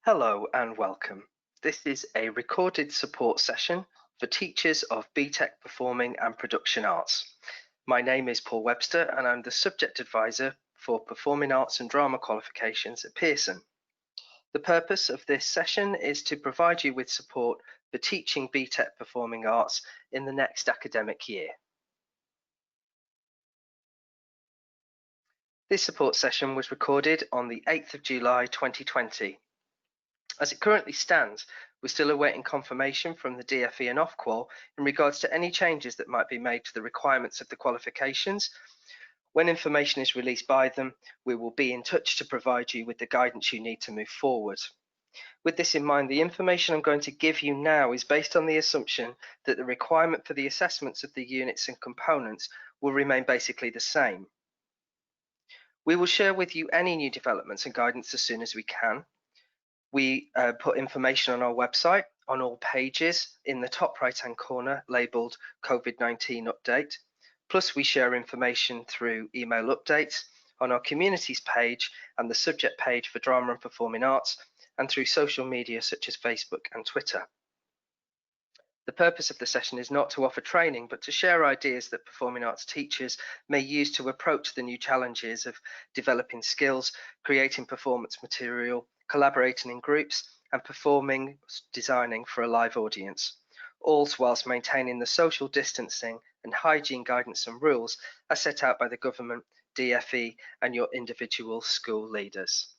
Hello and welcome. This is a recorded support session for teachers of BTEC Performing and Production Arts. My name is Paul Webster and I'm the Subject Advisor for Performing Arts and Drama Qualifications at Pearson. The purpose of this session is to provide you with support for teaching BTEC Performing Arts in the next academic year. This support session was recorded on the 8th of July 2020. As it currently stands, we're still awaiting confirmation from the DFE and Ofqual in regards to any changes that might be made to the requirements of the qualifications. When information is released by them, we will be in touch to provide you with the guidance you need to move forward. With this in mind, the information I'm going to give you now is based on the assumption that the requirement for the assessments of the units and components will remain basically the same. We will share with you any new developments and guidance as soon as we can. We put information on our website on all pages in the top right-hand corner labelled COVID-19 update. Plus we share information through email updates on our communities page and the subject page for drama and performing arts, and through social media such as Facebook and Twitter. The purpose of the session is not to offer training, but to share ideas that performing arts teachers may use to approach the new challenges of developing skills, creating performance material, collaborating in groups, and performing, designing for a live audience, all whilst maintaining the social distancing and hygiene guidance and rules as set out by the government, DFE, and your individual school leaders.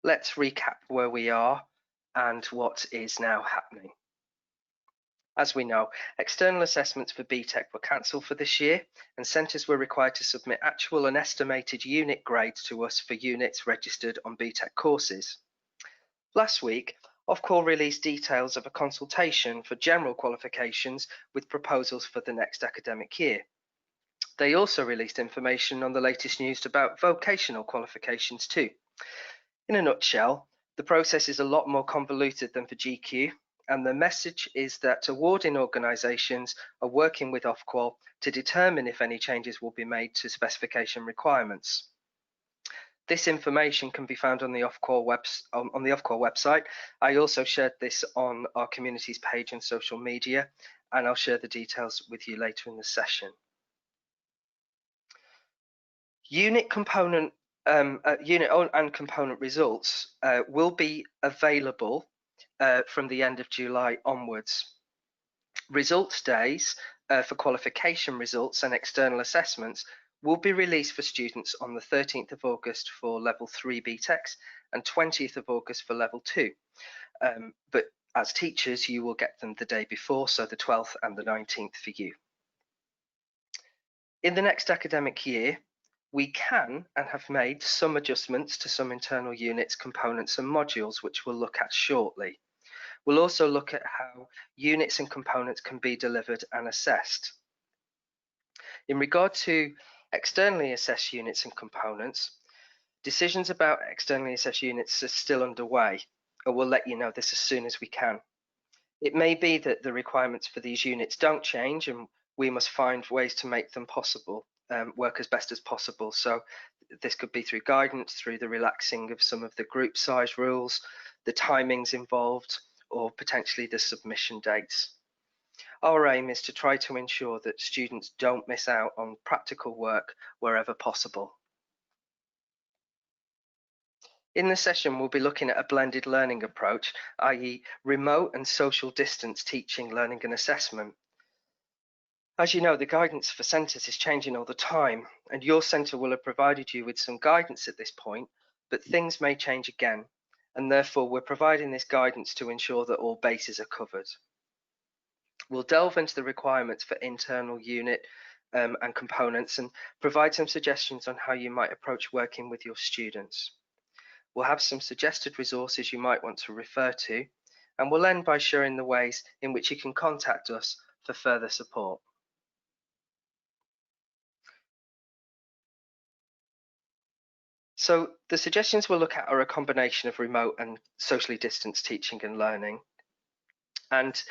Let's recap where we are and what is now happening. As we know, external assessments for BTEC were cancelled for this year, and centres were required to submit actual and estimated unit grades to us for units registered on BTEC courses. Last week, Ofqual released details of a consultation for general qualifications with proposals for the next academic year. They also released information on the latest news about vocational qualifications too. In a nutshell, the process is a lot more convoluted than for GQ, and the message is that awarding organisations are working with Ofqual to determine if any changes will be made to specification requirements. This information can be found on the Ofqual website. I also shared this on our communities page and social media, and I'll share the details with you later in the session. Unit and component results will be available from the end of July onwards. Results days for qualification results and external assessments will be released for students on the 13th of August for level 3 BTECs and 20th of August for level 2. But as teachers, you will get them the day before, so the 12th and the 19th for you. In the next academic year, we can and have made some adjustments to some internal units, components and modules, which we'll look at shortly. We'll also look at how units and components can be delivered and assessed. In regard to externally assessed units and components, decisions about externally assessed units are still underway, and we'll let you know this as soon as we can. It may be that the requirements for these units don't change, and we must find ways to make them possible. Work as best as possible. So this could be through guidance, through the relaxing of some of the group size rules, the timings involved, or potentially the submission dates. Our aim is to try to ensure that students don't miss out on practical work wherever possible. In this session, we'll be looking at a blended learning approach, i.e. remote and social distance teaching, learning and assessment. As you know, the guidance for centres is changing all the time, and your centre will have provided you with some guidance at this point, but things may change again, and therefore we're providing this guidance to ensure that all bases are covered. We'll delve into the requirements for internal unit and components and provide some suggestions on how you might approach working with your students. We'll have some suggested resources you might want to refer to, and we'll end by sharing the ways in which you can contact us for further support. So the suggestions we'll look at are a combination of remote and socially distanced teaching and learning. And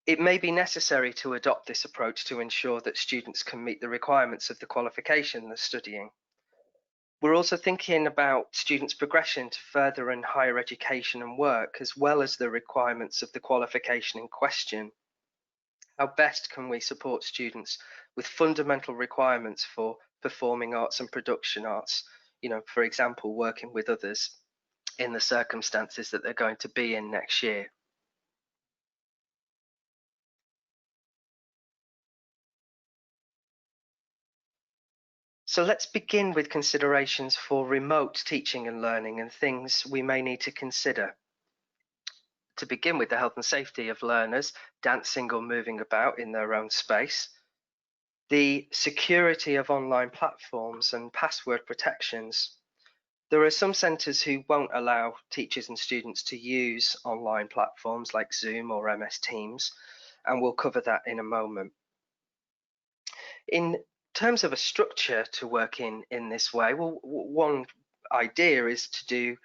it may be necessary to adopt this approach to ensure that students can meet the requirements of the qualification they're studying. We're also thinking about students' progression to further and higher education and work, as well as the requirements of the qualification in question. How best can we support students with fundamental requirements for performing arts and production arts? For example, working with others in the circumstances that they're going to be in next year. So let's begin with considerations for remote teaching and learning and things we may need to consider. To begin with, the health and safety of learners dancing or moving about in their own space, the security of online platforms and password protections. There are some centres who won't allow teachers and students to use online platforms like Zoom or MS Teams, and we'll cover that in a moment. In terms of a structure to work in this way, well, one idea is to do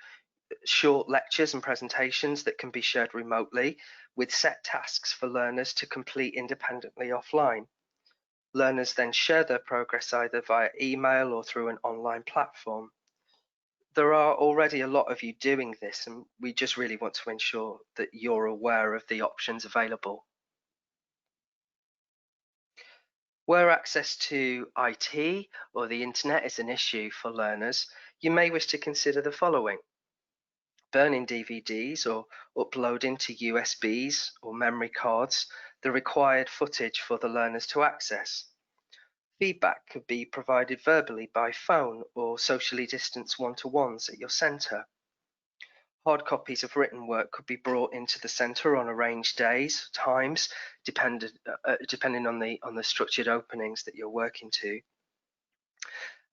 short lectures and presentations that can be shared remotely with set tasks for learners to complete independently offline. Learners then share their progress either via email or through an online platform. There are already a lot of you doing this, and we just really want to ensure that you're aware of the options available. Where access to IT or the internet is an issue for learners, you may wish to consider the following: burning DVDs or uploading to USBs or memory cards the required footage for the learners to access. Feedback could be provided verbally by phone or socially distanced one-to-ones at your centre. Hard copies of written work could be brought into the centre on arranged days, times, depending on the structured openings that you're working to.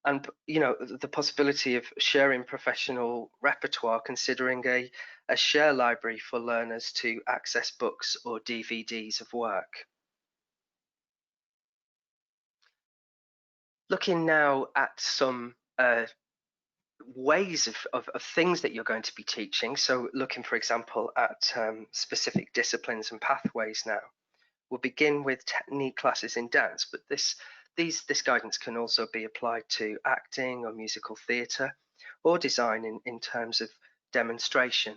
And the possibility of sharing professional repertoire, considering a share library for learners to access books or DVDs of work. Looking now at some ways of things that you're going to be teaching. So looking, for example, at specific disciplines and pathways now. We'll begin with technique classes in dance, but this guidance can also be applied to acting or musical theatre or design in terms of demonstration.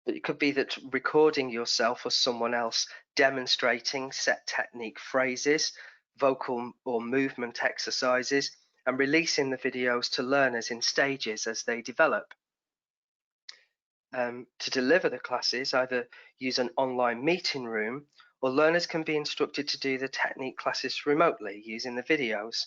But it could be that recording yourself or someone else demonstrating set technique phrases, vocal or movement exercises, and releasing the videos to learners in stages as they develop. To deliver the classes, either use an online meeting room, or learners can be instructed to do the technique classes remotely using the videos.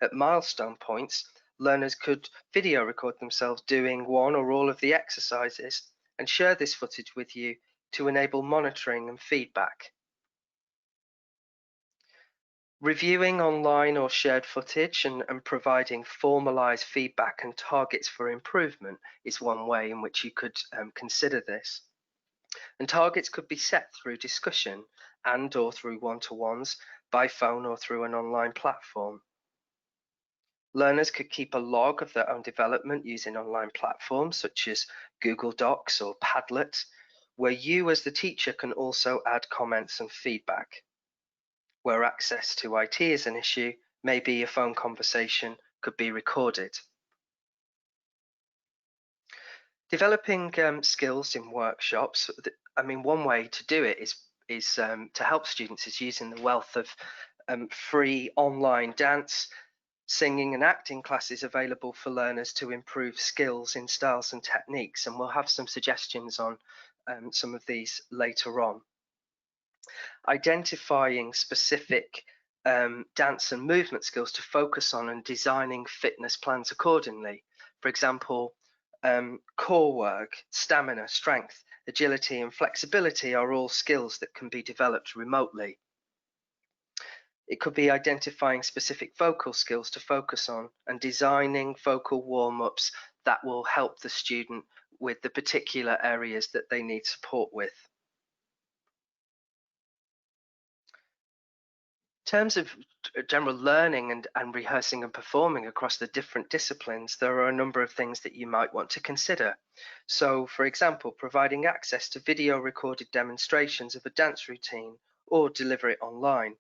At milestone points, learners could video record themselves doing one or all of the exercises and share this footage with you to enable monitoring and feedback. Reviewing online or shared footage and providing formalized feedback and targets for improvement is one way in which you could consider this. And targets could be set through discussion and or through one-to-ones, by phone or through an online platform. Learners could keep a log of their own development using online platforms such as Google Docs or Padlet, where you as the teacher can also add comments and feedback. Where access to IT is an issue, maybe a phone conversation could be recorded. Developing skills in workshops. One way to do it is to help students is using the wealth of free online dance, singing and acting classes available for learners to improve skills in styles and techniques, and we'll have some suggestions on some of these later on. Identifying specific dance and movement skills to focus on and designing fitness plans accordingly. For example, core work, stamina, strength, agility and flexibility are all skills that can be developed remotely. It could be identifying specific vocal skills to focus on and designing vocal warm-ups that will help the student with the particular areas that they need support with. In terms of general learning and rehearsing and performing across the different disciplines, there are a number of things that you might want to consider. So, for example, providing access to video recorded demonstrations of a dance routine or deliver it online.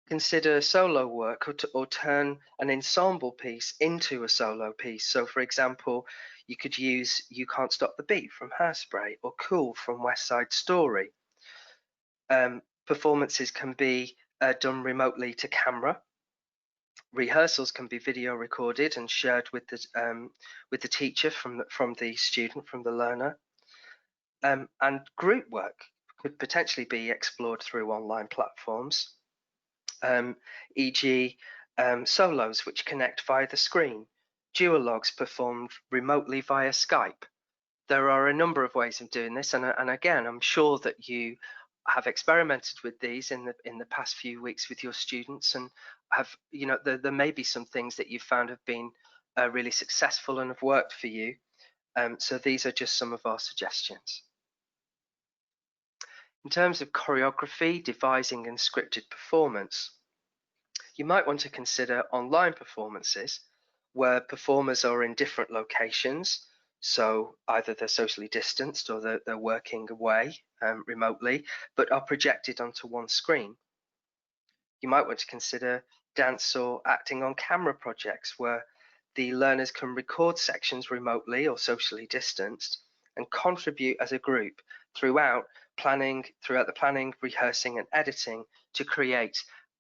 Consider solo work or turn an ensemble piece into a solo piece. So, for example, you could use You Can't Stop the Beat from Hairspray or Cool from West Side Story. Performances can be done remotely to camera. Rehearsals can be video recorded and shared with the teacher from the student, from the learner. And group work could potentially be explored through online platforms, e.g. Solos which connect via the screen, duologues performed remotely via Skype. There are a number of ways of doing this, and again, I'm sure that you have experimented with these in the past few weeks with your students, and have, there may be some things that you've found have been really successful and have worked for you. So these are just some of our suggestions. In terms of choreography, devising, and scripted performance, you might want to consider online performances where performers are in different locations. So either they're socially distanced or they're working away remotely, but are projected onto one screen. You might want to consider dance or acting on camera projects where the learners can record sections remotely or socially distanced and contribute as a group throughout the planning, rehearsing, and editing to create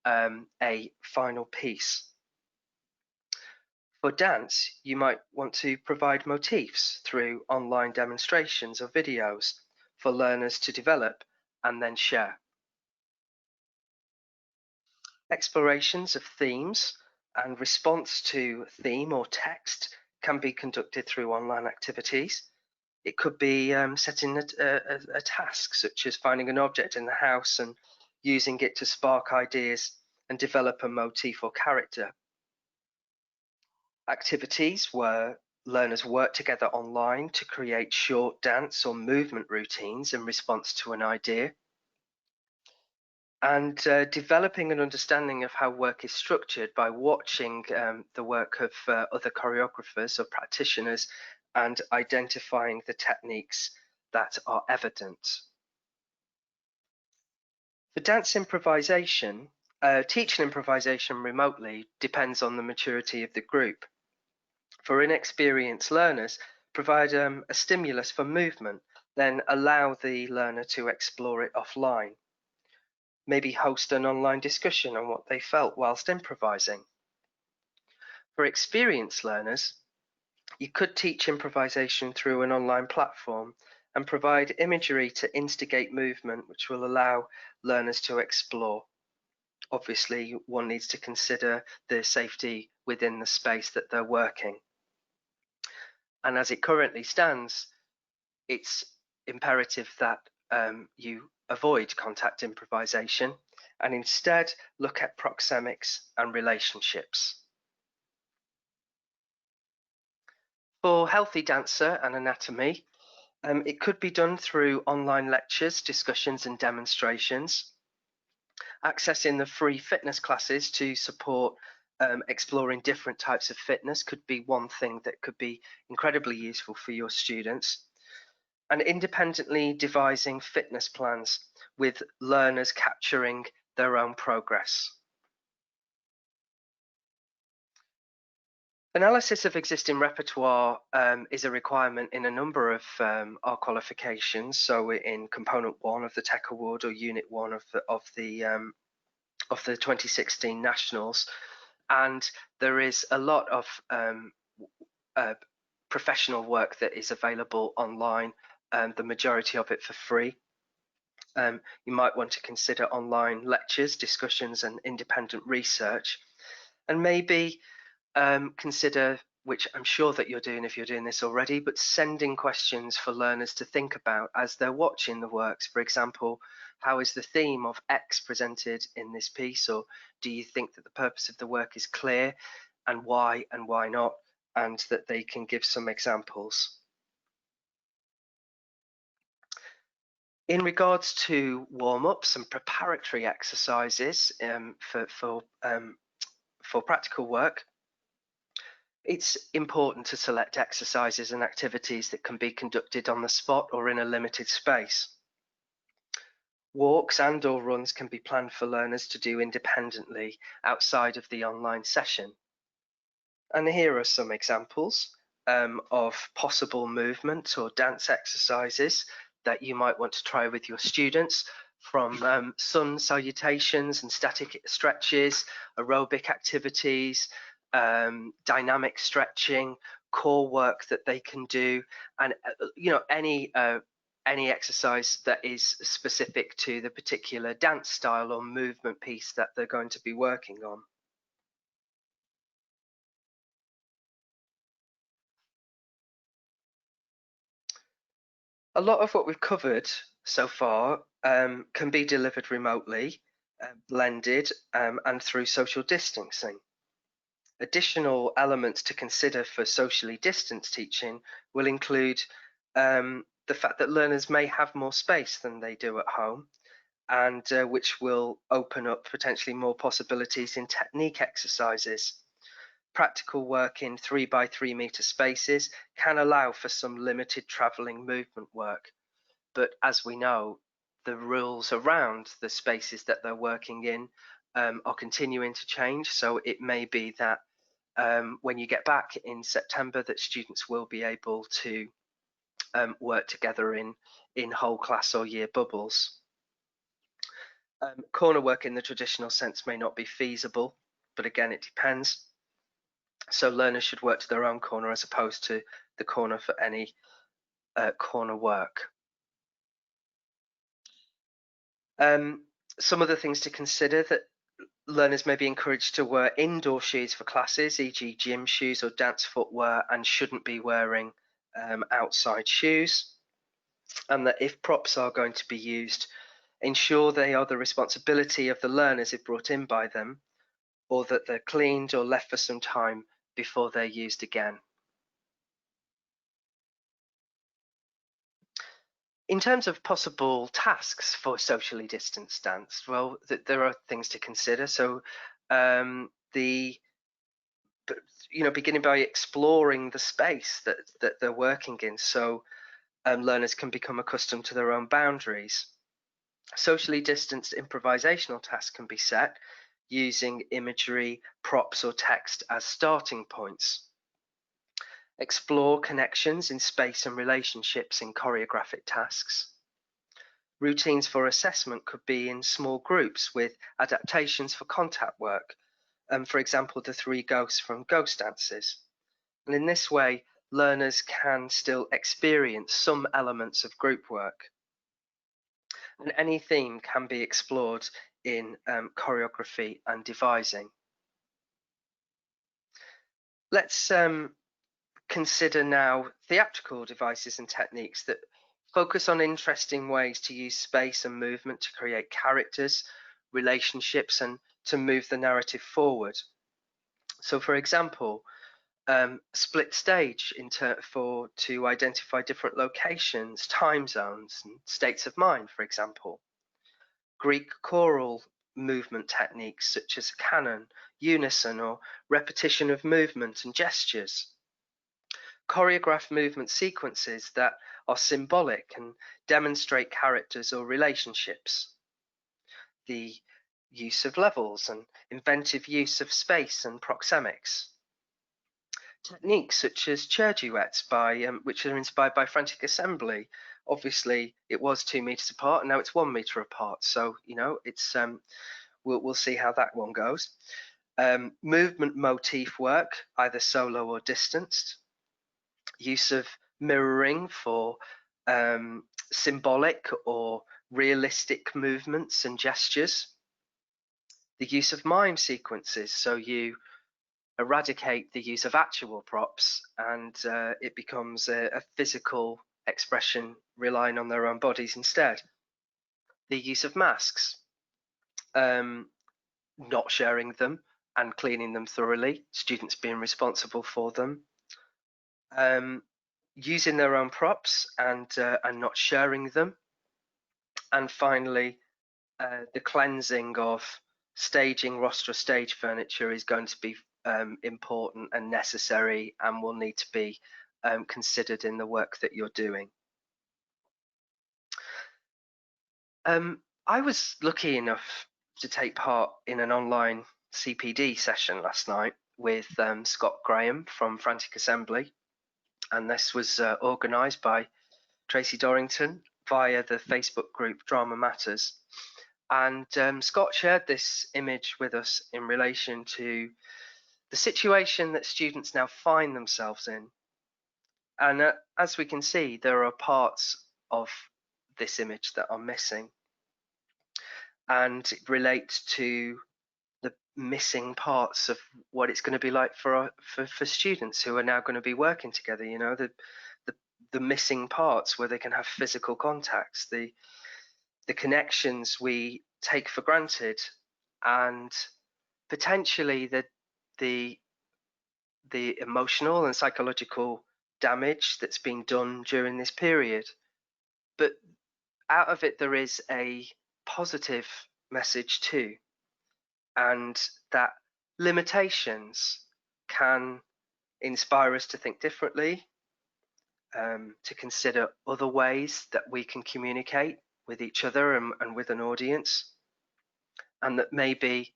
a final piece. For dance, you might want to provide motifs through online demonstrations or videos for learners to develop and then share. Explorations of themes and response to theme or text can be conducted through online activities. It could be setting a task, such as finding an object in the house and using it to spark ideas and develop a motif or character. Activities where learners work together online to create short dance or movement routines in response to an idea. And developing an understanding of how work is structured by watching the work of other choreographers or practitioners and identifying the techniques that are evident. For dance improvisation, teaching improvisation remotely depends on the maturity of the group. For inexperienced learners, provide a stimulus for movement, then allow the learner to explore it offline. Maybe host an online discussion on what they felt whilst improvising. For experienced learners, you could teach improvisation through an online platform and provide imagery to instigate movement, which will allow learners to explore. Obviously, one needs to consider the safety within the space that they're working. And as it currently stands, it's imperative that you avoid contact improvisation and instead look at proxemics and relationships. For healthy dancer and anatomy, it could be done through online lectures, discussions, and demonstrations. Accessing the free fitness classes to support exploring different types of fitness could be one thing that could be incredibly useful for your students. And independently devising fitness plans with learners capturing their own progress. Analysis of existing repertoire is a requirement in a number of our qualifications. So in component 1 of the Tech Award or unit 1 of the 2016 nationals, and there is a lot of professional work that is available online, the majority of it for free. You might want to consider online lectures, discussions, and independent research, and maybe consider, which I'm sure that you're doing if you're doing this already, but sending questions for learners to think about as they're watching the works. For example, how is the theme of X presented in this piece? Or do you think that the purpose of the work is clear, and why not? And that they can give some examples. In regards to warm-ups and preparatory exercises for practical work, it's important to select exercises and activities that can be conducted on the spot or in a limited space. Walks and/or runs can be planned for learners to do independently outside of the online session. And here are some examples of possible movement or dance exercises that you might want to try with your students, from sun salutations and static stretches, aerobic activities, dynamic stretching, core work that they can do, and any exercise that is specific to the particular dance style or movement piece that they're going to be working on. A lot of what we've covered so far can be delivered remotely, blended, and through social distancing. Additional elements to consider for socially distanced teaching will include the fact that learners may have more space than they do at home, and which will open up potentially more possibilities in technique exercises. Practical work in 3 by 3 meter spaces can allow for some limited travelling movement work. But as we know, the rules around the spaces that they're working in are continuing to change. So it may be that when you get back in September, that students will be able to work together in whole class or year bubbles. Corner work in the traditional sense may not be feasible, but again, it depends. So learners should work to their own corner as opposed to the corner for any corner work. Some other things to consider: that learners may be encouraged to wear indoor shoes for classes, e.g. gym shoes or dance footwear, and shouldn't be wearing outside shoes. And that if props are going to be used, ensure they are the responsibility of the learners if brought in by them, or that they're cleaned or left for some time before they're used again. In terms of possible tasks for socially distanced dance, well, there are things to consider. So beginning by exploring the space that they're working in, so learners can become accustomed to their own boundaries. Socially distanced improvisational tasks can be set using imagery, props, or text as starting points. Explore connections in space and relationships in choreographic tasks. Routines for assessment could be in small groups with adaptations for contact work, for example, the 3 ghosts from Ghost Dances. And in this way, learners can still experience some elements of group work. And any theme can be explored in choreography and devising. Let's consider now theatrical devices and techniques that focus on interesting ways to use space and movement to create characters, relationships, and to move the narrative forward. So, for example, split stage to identify different locations, time zones, and states of mind, for example. Greek choral movement techniques such as canon, unison, or repetition of movement and gestures. Choreographed movement sequences that are symbolic and demonstrate characters or relationships. The use of levels and inventive use of space and proxemics. Techniques such as chair duets which are inspired by frantic assembly. Obviously, it was 2 meters apart, and now it's 1 meter apart. So it's we'll see how that one goes. Movement motif work, either solo or distanced. Use of mirroring for symbolic or realistic movements and gestures. The use of mime sequences, so you eradicate the use of actual props and it becomes a physical expression relying on their own bodies instead. The use of masks, not sharing them and cleaning them thoroughly, students being responsible for them. Using their own props and not sharing them. And finally, the cleansing of staging rostra stage furniture is going to be important and necessary and will need to be considered in the work that you're doing. I was lucky enough to take part in an online CPD session last night with Scott Graham from Frantic Assembly, and this was organised by Tracy Dorrington via the Facebook group Drama Matters. And Scott shared this image with us in relation to the situation that students now find themselves in. And as we can see, there are parts of this image that are missing, and it relates to the missing parts of what it's going to be like for students who are now going to be working together. You know, the missing parts where they can have physical contacts, the connections we take for granted, and potentially the emotional and psychological damage that's been done during this period. But out of it, there is a positive message too, and that limitations can inspire us to think differently, to consider other ways that we can communicate with each other and with an audience, and that maybe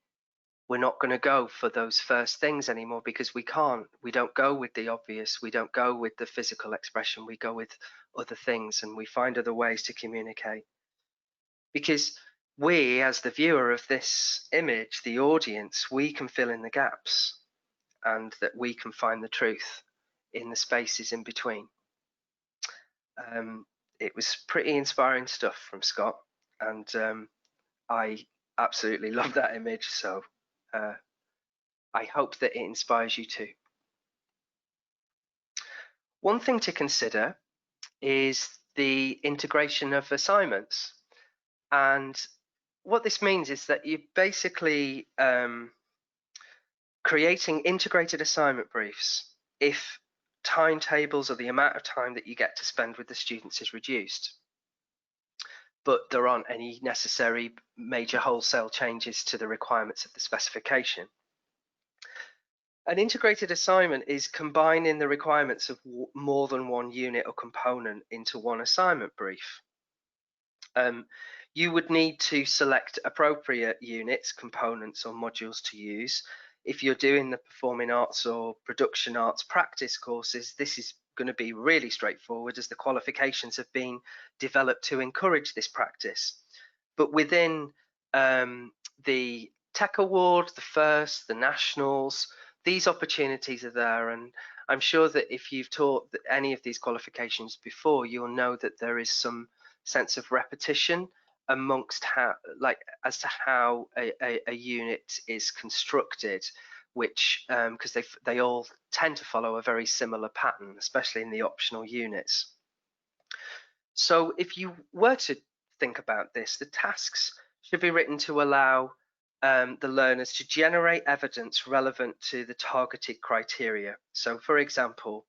we're not going to go for those first things anymore because we can't. We don't go with the obvious. We don't go with the physical expression. We go with other things, and we find other ways to communicate. Because we, as the viewer of this image, the audience, we can fill in the gaps, and that we can find the truth in the spaces in between. It was pretty inspiring stuff from Scott, and I absolutely love that image. So I hope that it inspires you too. One thing to consider is the integration of assignments. And what this means is that you're basically creating integrated assignment briefs if timetables or the amount of time that you get to spend with the students is reduced, but there aren't any necessary major wholesale changes to the requirements of the specification. An integrated assignment is combining the requirements of more than one unit or component into one assignment brief. You would need to select appropriate units, components, or modules to use. If you're doing the performing arts or production arts practice courses, this is going to be really straightforward, as the qualifications have been developed to encourage this practice. But within the TEC Award, the FIRST, the Nationals, these opportunities are there, and I'm sure that if you've taught any of these qualifications before, you'll know that there is some sense of repetition amongst as to how a unit is constructed, which because they all tend to follow a very similar pattern, especially in the optional units. So if you were to think about this, the tasks should be written to allow the learners to generate evidence relevant to the targeted criteria. So for example,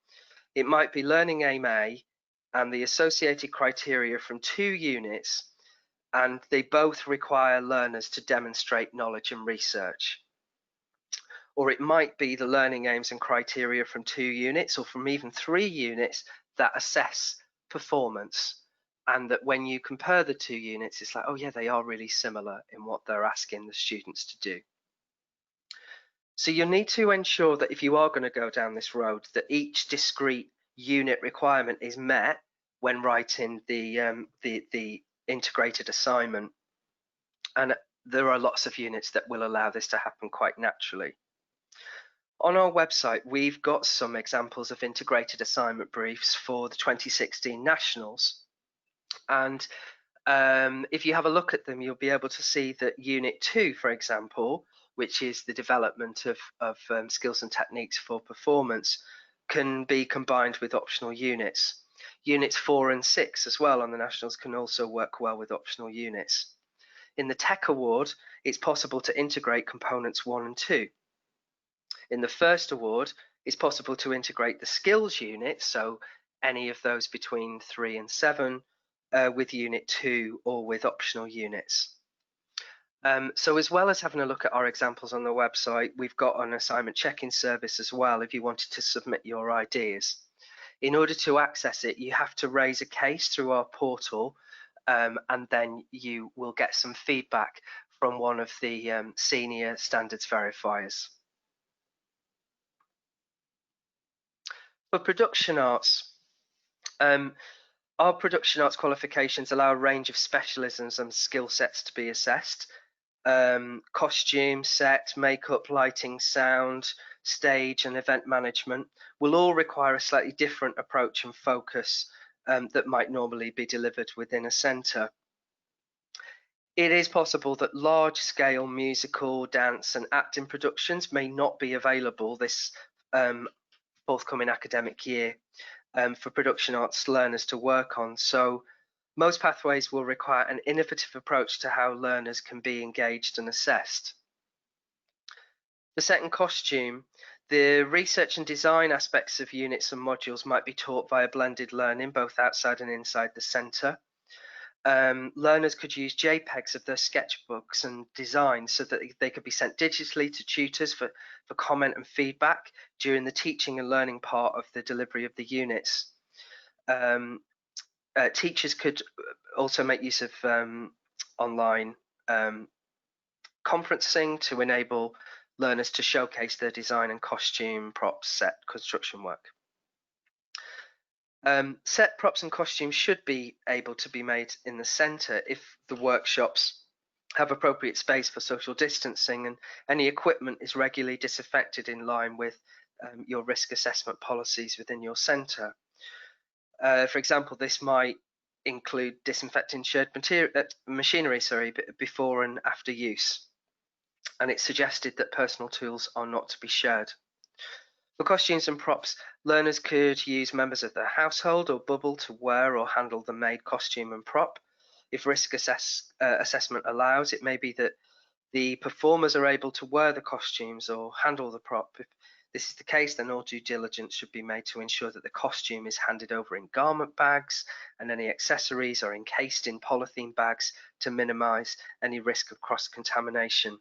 it might be learning aim A and the associated criteria from 2 units, and they both require learners to demonstrate knowledge and research. Or it might be the learning aims and criteria from 2 units or from even 3 units that assess performance, and that when you compare the 2 units, it's like, oh yeah, they are really similar in what they're asking the students to do. So you'll need to ensure that if you are going to go down this road, that each discrete unit requirement is met when writing the integrated assignment. And there are lots of units that will allow this to happen quite naturally. On our website, we've got some examples of integrated assignment briefs for the 2016 Nationals. And if you have a look at them, you'll be able to see that Unit 2, for example, which is the development of skills and techniques for performance, can be combined with optional units. Units 4 and 6 as well on the Nationals can also work well with optional units. In the TEC Award, it's possible to integrate components 1 and 2. In the first award, it's possible to integrate the skills unit, so any of those between 3 and 7, with Unit 2 or with optional units. So as well as having a look at our examples on the website, we've got an assignment check-in service as well if you wanted to submit your ideas. In order to access it, you have to raise a case through our portal and then you will get some feedback from one of the senior standards verifiers. For production arts, our production arts qualifications allow a range of specialisms and skill sets to be assessed. Costume, set, makeup, lighting, sound, stage, and event management will all require a slightly different approach and focus that might normally be delivered within a centre. It is possible that large-scale musical, dance, and acting productions may not be available this forthcoming academic year for production arts learners to work on. So most pathways will require an innovative approach to how learners can be engaged and assessed. For set and costume, the research and design aspects of units and modules might be taught via blended learning, both outside and inside the centre. Learners could use JPEGs of their sketchbooks and designs so that they could be sent digitally to tutors for comment and feedback during the teaching and learning part of the delivery of the units. Teachers could also make use of online conferencing to enable learners to showcase their design and costume, props, set, construction work. Set, props and costumes should be able to be made in the centre if the workshops have appropriate space for social distancing and any equipment is regularly disinfected in line with your risk assessment policies within your centre. For example, this might include disinfecting shared machinery before and after use. And it's suggested that personal tools are not to be shared. For costumes and props, learners could use members of their household or bubble to wear or handle the made costume and prop. If risk assessment allows, it may be that the performers are able to wear the costumes or handle the prop. If this is the case, then all due diligence should be made to ensure that the costume is handed over in garment bags and any accessories are encased in polythene bags to minimise any risk of cross-contamination.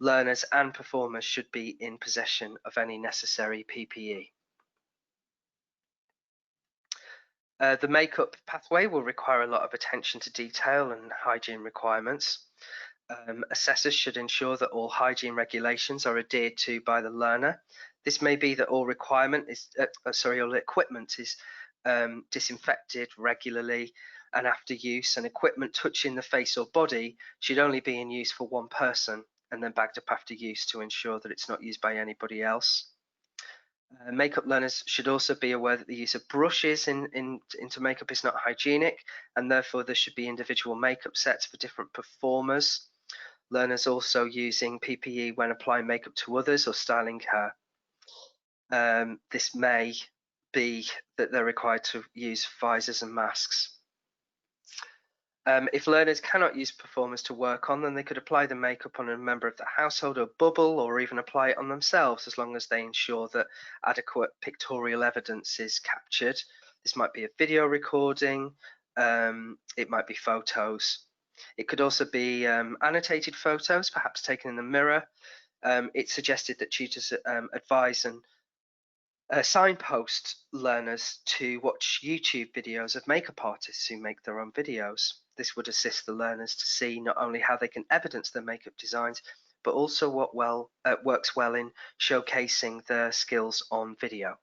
Learners and performers should be in possession of any necessary PPE. The makeup pathway will require a lot of attention to detail and hygiene requirements. Assessors should ensure that all hygiene regulations are adhered to by the learner. This may be that all equipment is disinfected regularly and after use, and equipment touching the face or body should only be in use for one person and then bagged up after use to ensure that it's not used by anybody else. Makeup learners should also be aware that the use of brushes into makeup is not hygienic, and therefore there should be individual makeup sets for different performers. Learners also using PPE when applying makeup to others or styling hair. This may be that they're required to use visors and masks. If learners cannot use performers to work on, then they could apply the makeup on a member of the household or bubble, or even apply it on themselves, as long as they ensure that adequate pictorial evidence is captured. This might be a video recording, it might be photos. It could also be annotated photos, perhaps taken in the mirror. It's suggested that tutors advise and signpost learners to watch YouTube videos of makeup artists who make their own videos. This would assist the learners to see not only how they can evidence their makeup designs, but also what works well in showcasing their skills on video.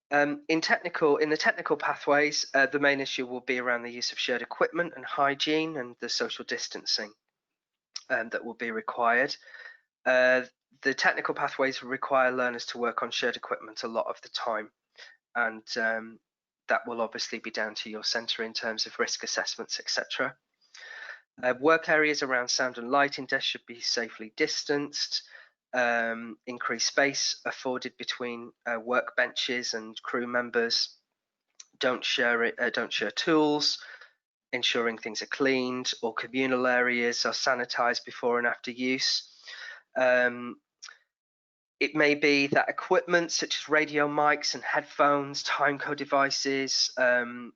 In the technical pathways, the main issue will be around the use of shared equipment and hygiene and the social distancing that will be required. The technical pathways require learners to work on shared equipment a lot of the time, and that will obviously be down to your centre in terms of risk assessments, etc. Work areas around sound and lighting desks should be safely distanced. Increased space afforded between workbenches and crew members. Don't share tools. Ensuring things are cleaned. All communal areas are sanitised before and after use. It may be that equipment such as radio mics and headphones, timecode devices that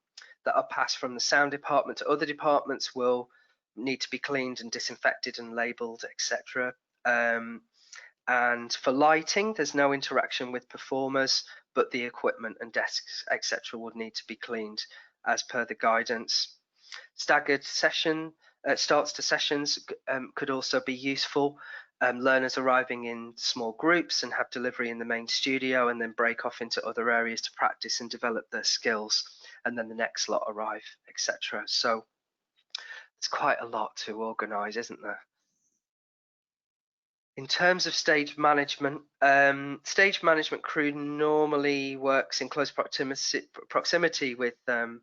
are passed from the sound department to other departments will need to be cleaned and disinfected and labelled, etc. And for lighting, there's no interaction with performers, but the equipment and desks, etc. would need to be cleaned as per the guidance. Staggered starts to sessions could also be useful. Learners arriving in small groups and have delivery in the main studio and then break off into other areas to practice and develop their skills, and then the next lot arrive, etc. So there's quite a lot to organise, isn't there? In terms of stage management crew normally works in close proximity with the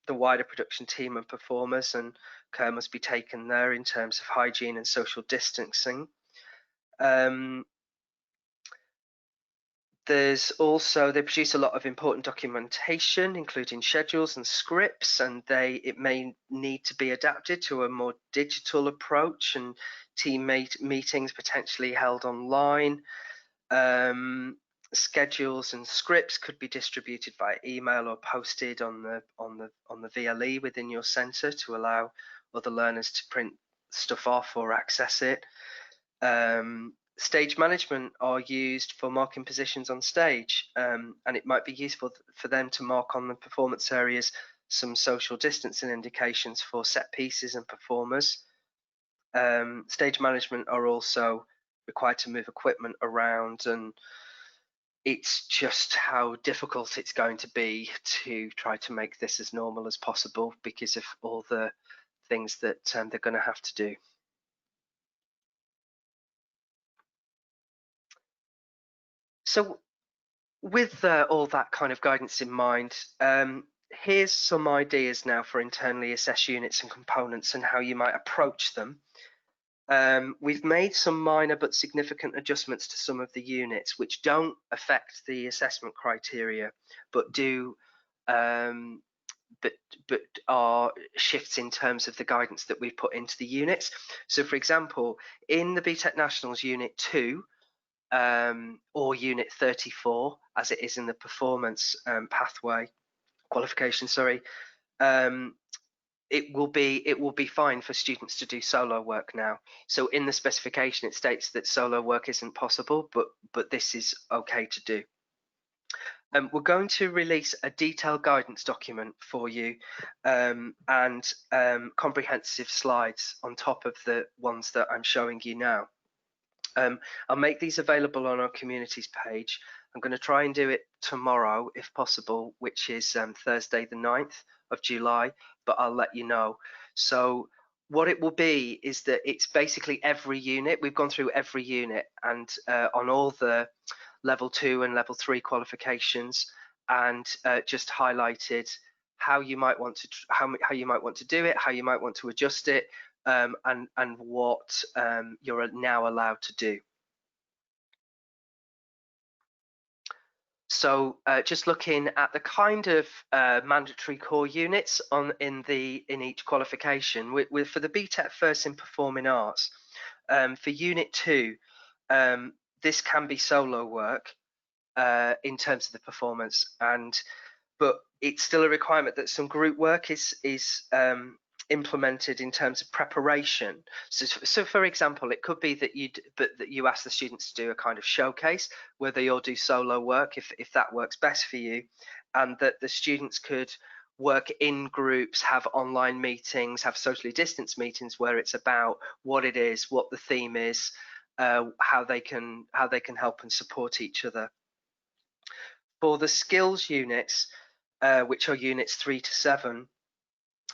wider production team and performers, and care must be taken there in terms of hygiene and social distancing. They produce a lot of important documentation, including schedules and scripts, and it may need to be adapted to a more digital approach, and team meetings potentially held online. Schedules and scripts could be distributed via email or posted on the VLE within your centre to allow other learners to print stuff off or access it. Stage management are used for marking positions on stage, and it might be useful for them to mark on the performance areas some social distancing indications for set pieces and performers. Stage management are also required to move equipment around, and it's just how difficult it's going to be to try to make this as normal as possible because of all the things that they're going to have to do. So with all that kind of guidance in mind, here's some ideas now for internally assessed units and components and how you might approach them. We've made some minor but significant adjustments to some of the units which don't affect the assessment criteria, but do but are shifts in terms of the guidance that we've put into the units. So for example, in the BTEC Nationals Unit 2, or Unit 34, as it is in the performance pathway qualification, it will be fine for students to do solo work now. So in the specification, it states that solo work isn't possible, but this is okay to do. We're going to release a detailed guidance document for you and comprehensive slides on top of the ones that I'm showing you now. I'll make these available on our communities page. I'm going to try and do it tomorrow if possible, which is Thursday the 9th of July, but I'll let you know. So what it will be is that it's basically every unit. We've gone through every unit and on all the level 2 and level 3 qualifications, and just highlighted how you might want to do it, how you might want to adjust it, and what you're now allowed to do. So just looking at the kind of mandatory core units in each qualification, for the BTEC First in Performing Arts, for Unit 2, this can be solo work in terms of the performance, but it's still a requirement that some group work is implemented in terms of preparation. So for example, it could be that you ask the students to do a kind of showcase where they all do solo work if that works best for you, and that the students could work in groups, have online meetings, have socially distanced meetings where it's about what it is, what the theme is, how they can help and support each other. For the skills units, which are units 3 to 7,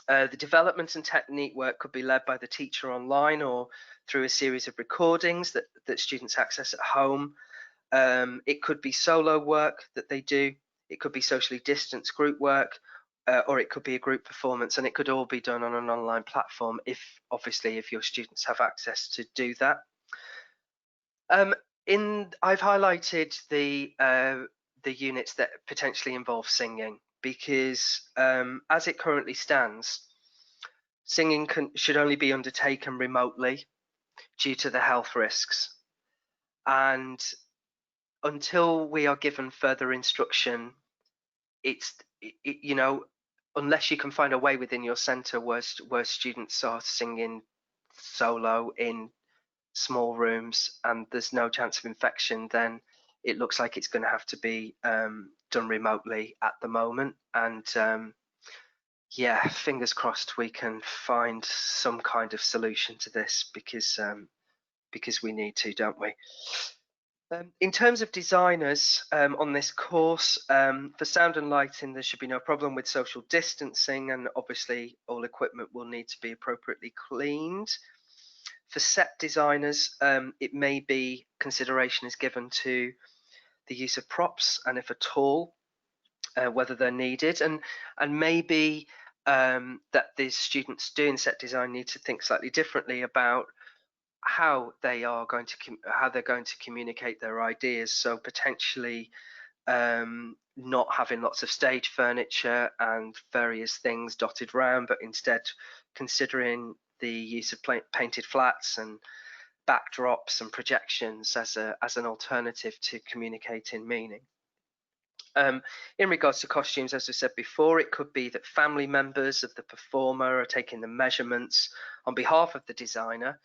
the development and technique work could be led by the teacher online or through a series of recordings that students access at home. It could be solo work that they do. It could be socially distanced group work, or it could be a group performance, and it could all be done on an online platform if your students have access to do that. I've highlighted the units that potentially involve singing, because as it currently stands, singing should only be undertaken remotely due to the health risks. And until we are given further instruction, unless you can find a way within your centre where students are singing solo in small rooms and there's no chance of infection, then it looks like it's going to have to be done remotely at the moment. And Yeah, fingers crossed we can find some kind of solution to this because we need to, don't we? In terms of designers on this course, for sound and lighting, there should be no problem with social distancing, and obviously all equipment will need to be appropriately cleaned. For set designers, it may be consideration is given to the use of props, and if at all, whether they're needed, and maybe that the students doing set design need to think slightly differently about how they're going to communicate their ideas. So potentially not having lots of stage furniture and various things dotted around, but instead considering the use of painted flats and backdrops and projections as an alternative to communicating meaning. In regards to costumes, as we said before, it could be that family members of the performer are taking the measurements on behalf of the designer,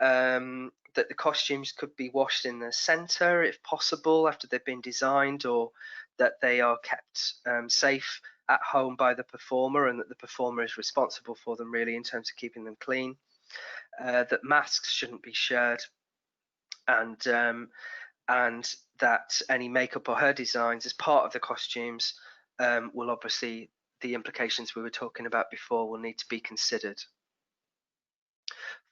that the costumes could be washed in the centre if possible after they've been designed, or that they are kept safe at home by the performer, and that the performer is responsible for them really in terms of keeping them clean. That masks shouldn't be shared, and that any makeup or hair designs as part of the costumes will obviously, the implications we were talking about before will need to be considered.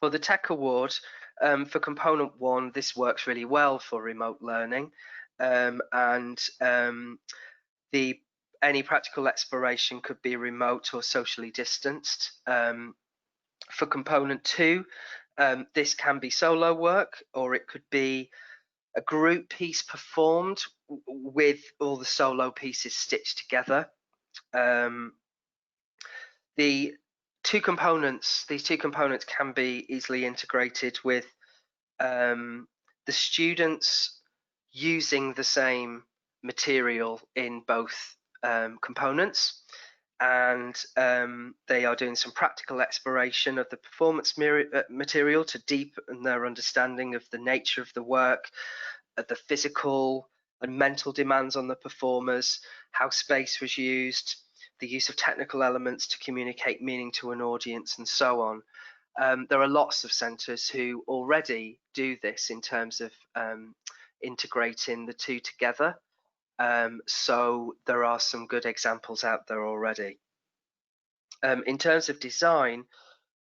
For the Tech Award, for component 1, this works really well for remote learning, and any practical exploration could be remote or socially distanced. For component 2, this can be solo work, or it could be a group piece performed with all the solo pieces stitched together. These two components can be easily integrated with the students using the same material in both components, and they are doing some practical exploration of the performance material to deepen their understanding of the nature of the work, the physical and mental demands on the performers, how space was used, the use of technical elements to communicate meaning to an audience, and so on. There are lots of centres who already do this in terms of integrating the two together. So there are some good examples out there already. In terms of design,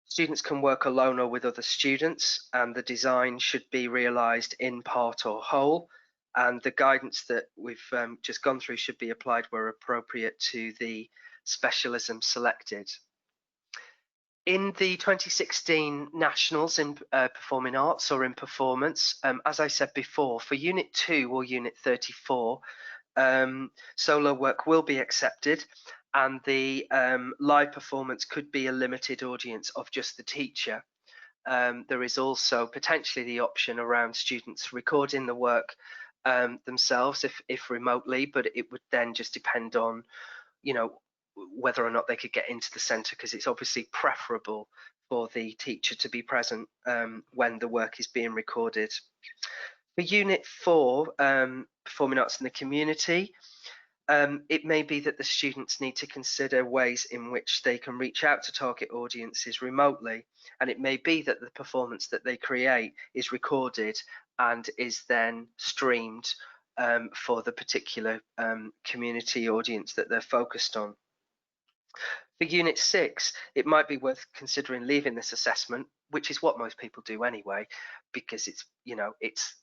students can work alone or with other students, and the design should be realised in part or whole. And the guidance that we've just gone through should be applied where appropriate to the specialism selected. In the 2016 Nationals in Performing Arts or in Performance, as I said before, for Unit 2 or Unit 34, solo work will be accepted, and the live performance could be a limited audience of just the teacher. There is also potentially the option around students recording the work themselves if remotely, but it would then just depend on, whether or not they could get into the centre, because it's obviously preferable for the teacher to be present when the work is being recorded. For Unit 4, Performing Arts in the Community, it may be that the students need to consider ways in which they can reach out to target audiences remotely, and it may be that the performance that they create is recorded and is then streamed for the particular community audience that they're focused on. For Unit 6, it might be worth considering leaving this assessment, which is what most people do anyway, because it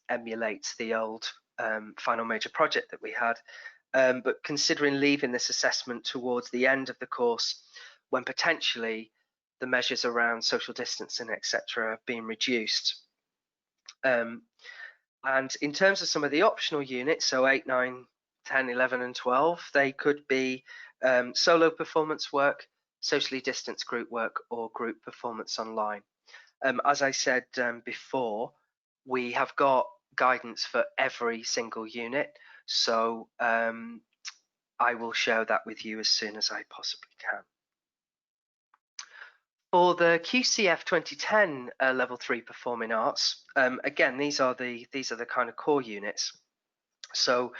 emulates the old final major project that we had. But considering leaving this assessment towards the end of the course, when potentially the measures around social distancing, etc., have been reduced. And in terms of some of the optional units, so 8, 9, 10, 11, and 12, they could be solo performance work, socially distanced group work, or group performance online. As I said before, we have got guidance for every single unit, so I will share that with you as soon as I possibly can. For the QCF 2010 Level 3 Performing Arts, again, these are the kind of core units. So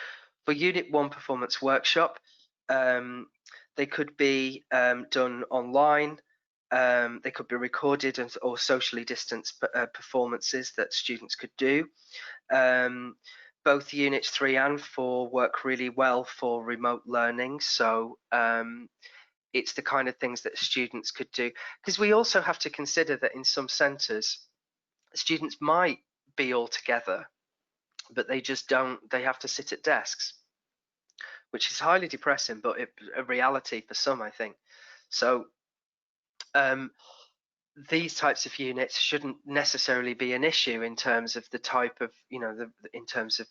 for Unit 1 Performance Workshop, They could be done online. They could be recorded or socially distanced performances that students could do. Both units 3 and 4 work really well for remote learning. So it's the kind of things that students could do. Because we also have to consider that in some centres, students might be all together, but they just don't, they have to sit at desks, which is highly depressing, but a reality for some, I think. So these types of units shouldn't necessarily be an issue in terms of the type of, in terms of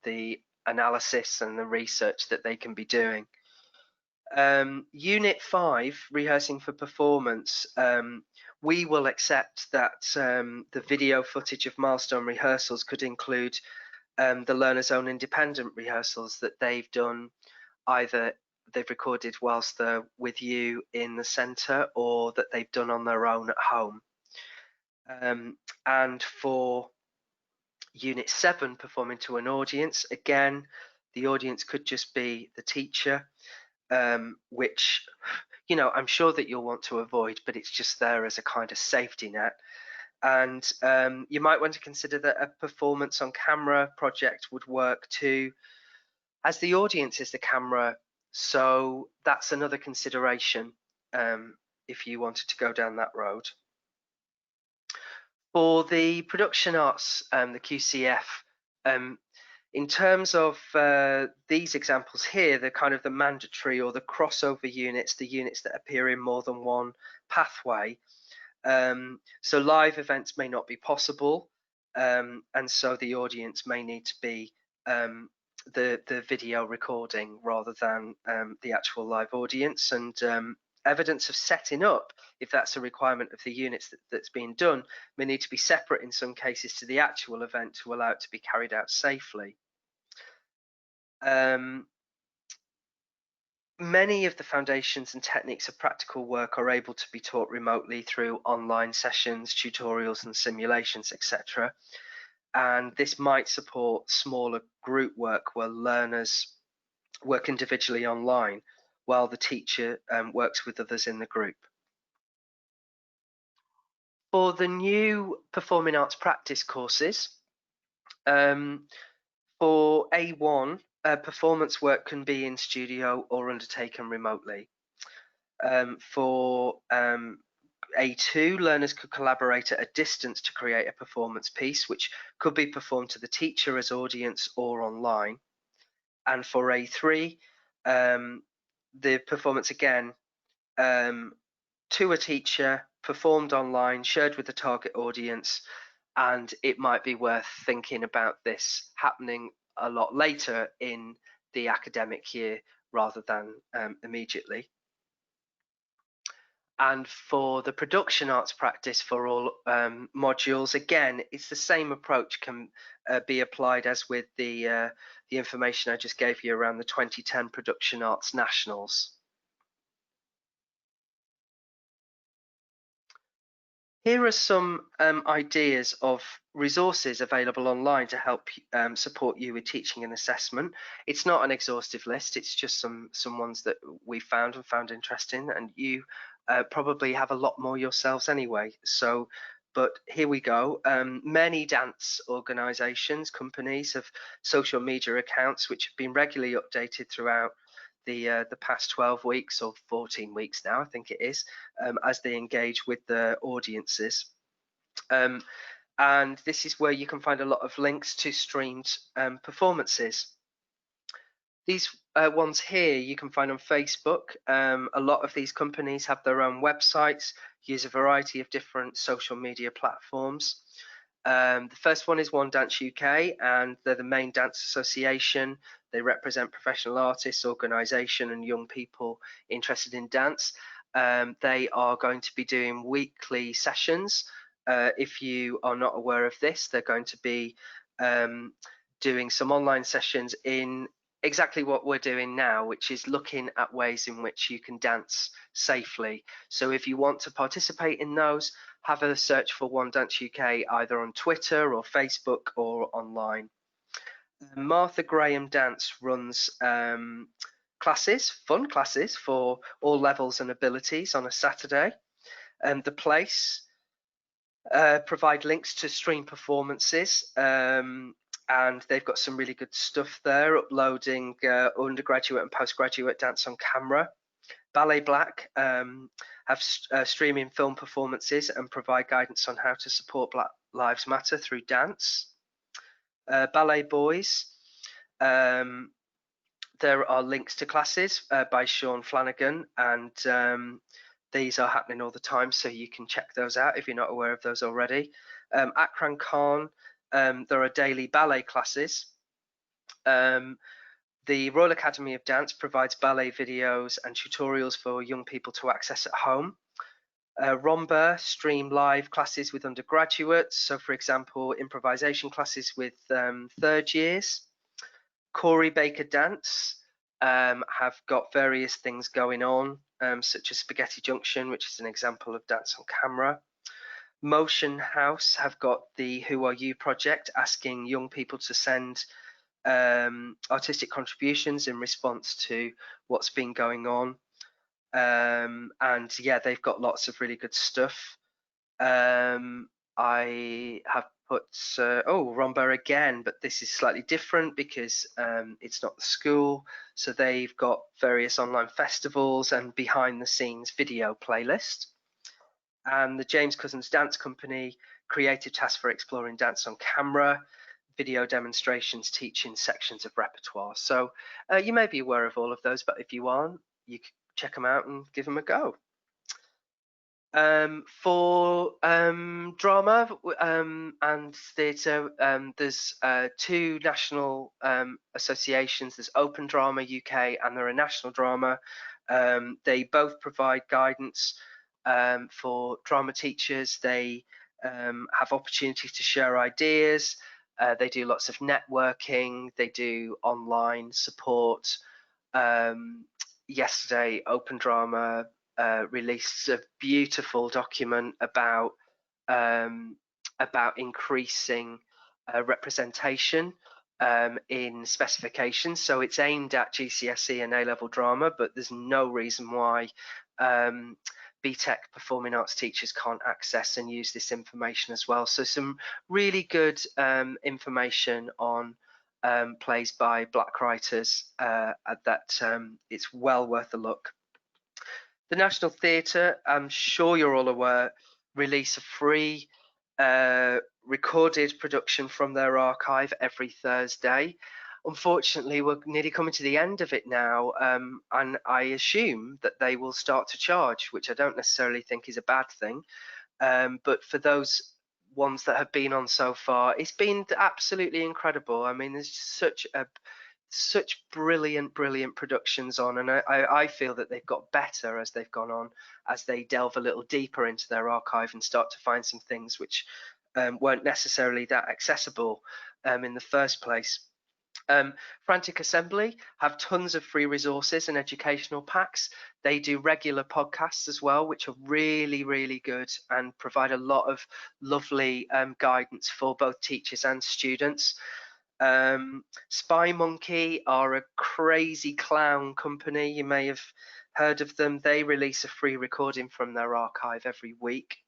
the analysis and the research that they can be doing. Unit 5, rehearsing for performance, we will accept that the video footage of milestone rehearsals could include the learner's own independent rehearsals that they've done, either they've recorded whilst they're with you in the centre or that they've done on their own at home. And for Unit 7, performing to an audience, again, the audience could just be the teacher, which, I'm sure that you'll want to avoid, but it's just there as a kind of safety net. And you might want to consider that a performance on camera project would work too, as the audience is the camera. So that's another consideration if you wanted to go down that road. For the production arts, the QCF, in terms of these examples here, they're kind of the mandatory or the crossover units, the units that appear in more than one pathway. So live events may not be possible, and so the audience may need to be the video recording rather than the actual live audience. And evidence of setting up, if that's a requirement of the units that's being done, may need to be separate in some cases to the actual event to allow it to be carried out safely. Many of the foundations and techniques of practical work are able to be taught remotely through online sessions, tutorials and simulations, etc. And this might support smaller group work where learners work individually online while the teacher works with others in the group. For the new Performing Arts practice courses, for A1, performance work can be in studio or undertaken remotely. For A2, learners could collaborate at a distance to create a performance piece, which could be performed to the teacher as audience or online. And for A3, the performance again to a teacher, performed online, shared with the target audience, and it might be worth thinking about this happening a lot later in the academic year rather than immediately. And for the production arts practice for all modules, again, it's the same approach can be applied as with the information I just gave you around the 2010 Production Arts Nationals. Here are some ideas of resources available online to help support you with teaching and assessment. It's not an exhaustive list, it's just some ones that we found interesting, and you probably have a lot more yourselves anyway. So, but here we go. Many dance organisations, companies have social media accounts which have been regularly updated throughout the past 12 weeks or 14 weeks now, I think it is, as they engage with the audiences. And this is where you can find a lot of links to streamed performances. These ones here you can find on Facebook. A lot of these companies have their own websites, use a variety of different social media platforms. The first one is One Dance UK, and they're the main dance association. They represent professional artists, organisation and young people interested in dance. They are going to be doing weekly sessions. If you are not aware of this, they're going to be doing some online sessions in exactly what we're doing now, which is looking at ways in which you can dance safely. So if you want to participate in those, have a search for One Dance UK either on Twitter or Facebook or online. Martha Graham Dance runs classes, fun classes for all levels and abilities on a Saturday. The Place provide links to stream performances, and they've got some really good stuff there, uploading undergraduate and postgraduate dance on camera. Ballet Black have streaming film performances and provide guidance on how to support Black Lives Matter through dance. Ballet Boys, there are links to classes by Sean Flanagan, and these are happening all the time, so you can check those out if you're not aware of those already. Akran Khan, there are daily ballet classes. The Royal Academy of Dance provides ballet videos and tutorials for young people to access at home. Romba stream live classes with undergraduates, so for example, improvisation classes with third years. Corey Baker Dance have got various things going on, such as Spaghetti Junction, which is an example of dance on camera. Motion House have got the Who Are You project, asking young people to send artistic contributions in response to what's been going on. And yeah, they've got lots of really good stuff. I have put Romba again, but this is slightly different because it's not the school, so they've got various online festivals and behind the scenes video playlist. And the James Cousins Dance Company creative task for exploring dance on camera, video demonstrations teaching sections of repertoire. So you may be aware of all of those, but if you aren't, you can check them out and give them a go. For drama and theatre, there's two national associations. There's Open Drama UK and there are National Drama. They both provide guidance for drama teachers. They have opportunities to share ideas. They do lots of networking. They do online support. Yesterday, Open Drama released a beautiful document about increasing representation in specifications. So it's aimed at GCSE and A-level drama, but there's no reason why BTEC Performing Arts teachers can't access and use this information as well. So some really good information on plays by Black writers that it's well worth a look. The National Theatre, I'm sure you're all aware, release a free recorded production from their archive every Thursday. Unfortunately, we're nearly coming to the end of it now, and I assume that they will start to charge, which I don't necessarily think is a bad thing. But for those ones that have been on so far, it's been absolutely incredible. I mean, there's such brilliant productions on, and I feel that they've got better as they've gone on, as they delve a little deeper into their archive and start to find some things which weren't necessarily that accessible in the first place. Frantic Assembly have tons of free resources and educational packs. They do regular podcasts as well, which are really good and provide a lot of lovely guidance for both teachers and students. Spy Monkey are a crazy clown company. You may have heard of them. They release a free recording from their archive every week.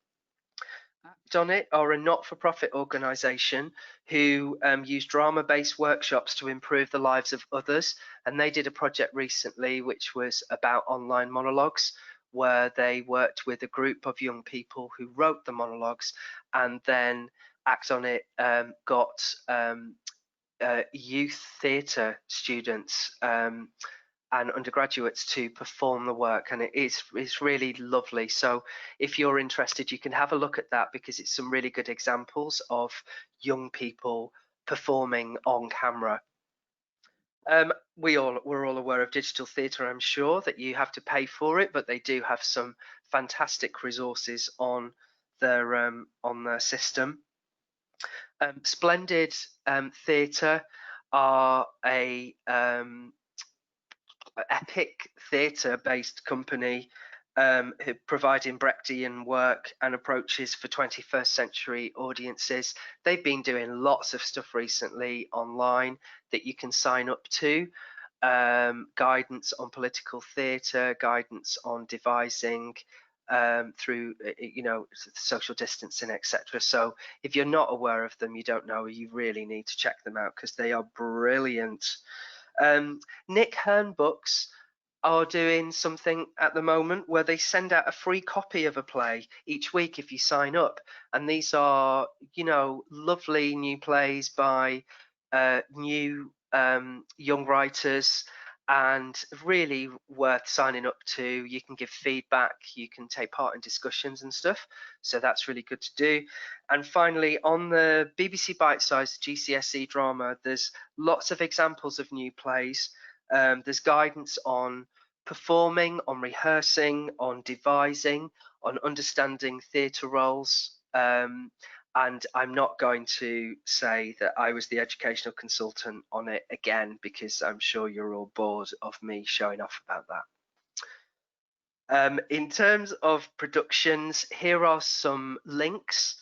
Act On It are a not-for-profit organisation who use drama-based workshops to improve the lives of others, and they did a project recently which was about online monologues, where they worked with a group of young people who wrote the monologues, and then Act On It got youth theatre students and undergraduates to perform the work, and it's really lovely. So if you're interested, you can have a look at that, because it's some really good examples of young people performing on camera. We're all aware of digital theatre. I'm sure that you have to pay for it, but they do have some fantastic resources on their system. Splendid Theatre are a epic theatre-based company who providing Brechtian work and approaches for 21st century audiences. They've been doing lots of stuff recently online that you can sign up to. guidance on political theatre, guidance on devising through social distancing, etc. So if you're not aware of them, you don't know, you really need to check them out because they are brilliant. Nick Hearn Books are doing something at the moment where they send out a free copy of a play each week if you sign up, and these are lovely new plays by new young writers, and really worth signing up to. You can give feedback, you can take part in discussions and stuff, so that's really good to do. And finally, on the BBC Bite-sized GCSE drama, there's lots of examples of new plays. There's guidance on performing, on rehearsing, on devising, on understanding theatre roles. And I'm not going to say that I was the educational consultant on it again, because I'm sure you're all bored of me showing off about that. In terms of productions, here are some links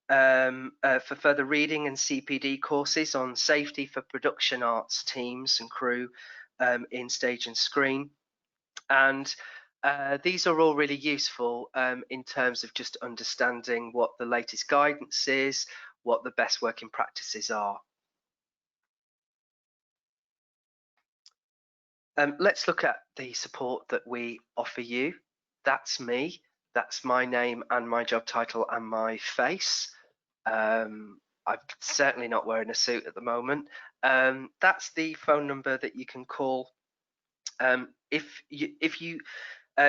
for further reading and CPD courses on safety for production arts teams and crew in stage and screen. And these are all really useful in terms of just understanding what the latest guidance is, what the best working practices are. Let's look at the support that we offer you. That's me. That's my name and my job title and my face. I'm certainly not wearing a suit at the moment. That's the phone number that you can call. If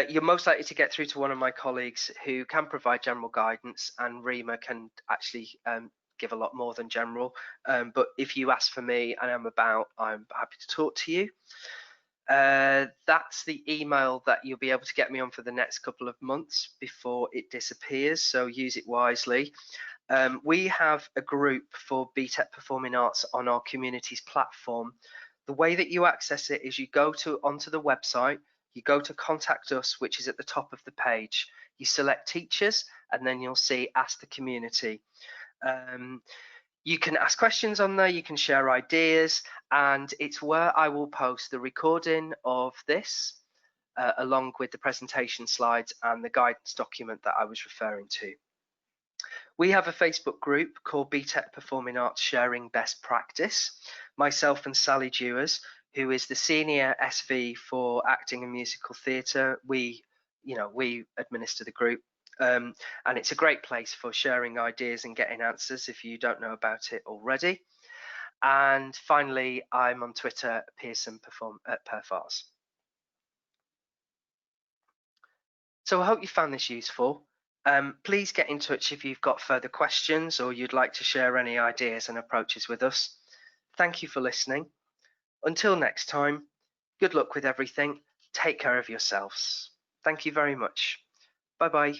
you're most likely to get through to one of my colleagues who can provide general guidance, and Rima can actually give a lot more than general. But if you ask for me and I'm happy to talk to you. That's the email that you'll be able to get me on for the next couple of months before it disappears, so use it wisely. We have a group for BTEC Performing Arts on our community's platform. The way that you access it is you go onto the website, you go to contact us, which is at the top of the page. You select teachers, and then you'll see ask the community. You can ask questions on there, you can share ideas, and it's where I will post the recording of this along with the presentation slides and the guidance document that I was referring to. We have a Facebook group called BTEC Performing Arts Sharing Best Practice. Myself and Sally Dewars, who is the senior SV for acting and musical theatre, we administer the group. And it's a great place for sharing ideas and getting answers if you don't know about it already. And finally, I'm on Twitter, Pearson Perf Arts. So I hope you found this useful. Please get in touch if you've got further questions or you'd like to share any ideas and approaches with us. Thank you for listening. Until next time, good luck with everything. Take care of yourselves. Thank you very much. Bye-bye.